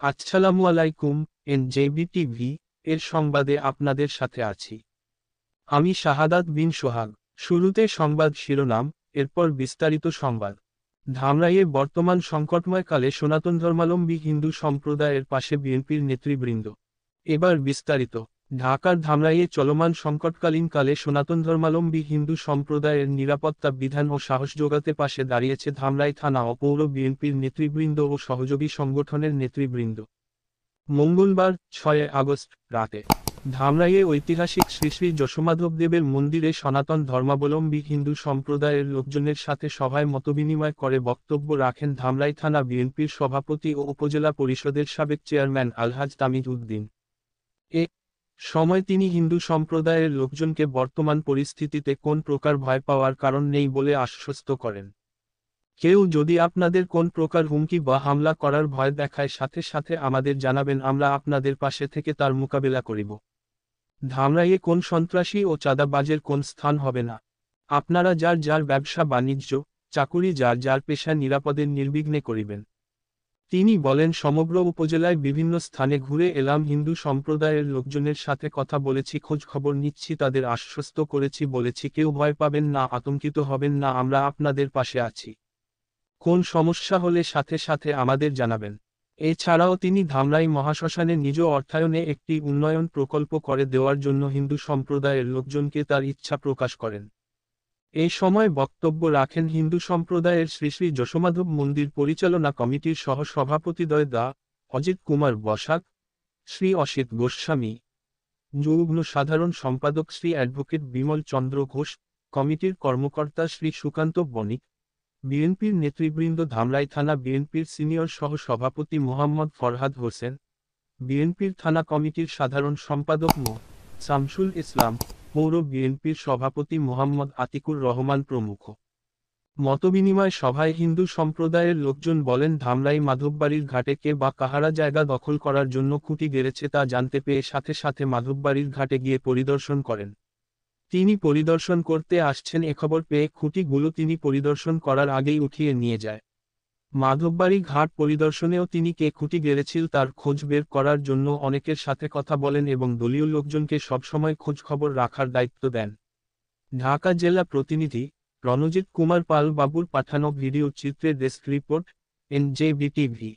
আসসালামু আলাইকুম। NJB TV এর সংবাদে আপনাদের সাথে আছি আমি শাহাদাত বিন সোহাগ। শুরুতে সংবাদ শিরোনাম, এরপর বিস্তারিত সংবাদ। ধামরাইয়ে বর্তমান সংকটময় কালে সনাতন ধর্মাবলম্বী হিন্দু সম্প্রদায়ের পাশে বিএনপির নেতৃবৃন্দ। এবার বিস্তারিত। ঢাকার ধামরাইয়ে চলমান সংকটকালীন কালে সনাতন ধর্মাবলম্বী হিন্দু সম্প্রদায়ের নিরাপত্তা বিধান ও সাহস যোগাতে পাশে দাঁড়িয়েছে ধামরাই থানা ও পৌর বিএনপির নেতৃবৃন্দ ও সহযোগী সংগঠনের নেতৃবৃন্দ। মঙ্গলবার 6 আগস্ট রাতে ধামরাইয়ে ঐতিহাসিক শ্রী শ্রী যশোমাধবদেবের মন্দিরে সনাতন ধর্মাবলম্বী হিন্দু সম্প্রদায়ের লোকজনের সাথে সভায় মতবিনিময় করে বক্তব্য রাখেন ধামরাই থানা বিএনপির সভাপতি ও উপজেলা পরিষদের সাবেক চেয়ারম্যান আলহাজ তামিজ উদ্দিন। এ সময় তিনি হিন্দু সম্প্রদায়ের লোকজনকে বর্তমান পরিস্থিতিতে কোন প্রকার ভয় পাওয়ার কারণ নেই বলে আশ্বস্ত করেন। কেউ যদি আপনাদের কোন প্রকার হুমকি বা হামলা করার ভয় দেখায় সাথে সাথে আমাদের জানাবেন, আমরা আপনাদের পাশে থেকে তার মোকাবেলা করিব। ধামরাইয়ে কোন সন্ত্রাসী ও চাঁদাবাজের কোন স্থান হবে না। আপনারা যার যার ব্যবসা বাণিজ্য চাকুরি যার যার পেশা নিরাপদে নির্বিঘ্নে করিবেন। তিনি বলেন, সমগ্র উপজেলায় বিভিন্ন স্থানে ঘুরে এলাম, হিন্দু সম্প্রদায়ের লোকজনের সাথে কথা বলেছি, খোঁজ খবর নিচ্ছি, তাদের আশ্বস্ত করেছি, বলেছি কেউ ভয় পাবেন না, আতঙ্কিত হবেন না, আমরা আপনাদের পাশে আছি। কোন সমস্যা হলে সাথে সাথে আমাদের জানাবেন। এছাড়াও তিনি ধামরাই মহাশ্মশানে নিজ অর্থায়নে একটি উন্নয়ন প্রকল্প করে দেওয়ার জন্য হিন্দু সম্প্রদায়ের লোকজনকে তার ইচ্ছা প্রকাশ করেন। এই সময় বক্তব্য রাখেন হিন্দু সম্প্রদায়ের শ্রী শ্রী যশোমাধব মন্দির পরিচালনা কমিটির সহ সভাপতিদ্বয় দা অজিত কুমার বসাক, শ্রী অসিত গোস্বামী, যুগ্ম সাধারণ সম্পাদক শ্রী অ্যাডভোকেট বিমল চন্দ্র ঘোষ, কমিটির কর্মকর্তা শ্রী সুকান্ত বণিক, বিএনপির নেতৃবৃন্দ, ধামরাই থানা বিএনপির সিনিয়র সহ সভাপতি মোহাম্মদ ফরহাদ হোসেন, বিএনপির থানা কমিটির সাধারণ সম্পাদক মো. শামসুল ইসলাম, পৌর বিএনপির সভাপতি মোহাম্মদ আতিকুর রহমান প্রমুখ। মতবিনিময় সভায় হিন্দু সম্প্রদায়ের লোকজন বলেন, ধামরাই মাধববাড়ির ঘাটে কে বা কাহারা জায়গা দখল করার জন্য খুঁটি গেড়েছে তা জানতে পেয়ে সাথে সাথে মাধববাড়ির ঘাটে গিয়ে পরিদর্শন করেন। তিনি পরিদর্শন করতে আসছেন এ খবর পেয়ে খুঁটিগুলো তিনি পরিদর্শন করার আগেই উঠিয়ে নিয়ে যায়। মাধববাড়ি ঘাট পরিদর্শনেও তিনি কে খুঁটি গেড়েছিল তার খোঁজ বের করার জন্য অনেকের সাথে কথা বলেন এবং দলীয় লোকজনকে সবসময় খোঁজ খবর রাখার দায়িত্ব দেন। ঢাকা জেলা প্রতিনিধি রণজিৎ কুমার পাল বাবুর পাঠানো ভিডিও চিত্রে ডেস্ক রিপোর্ট, এনজেবি টিভি।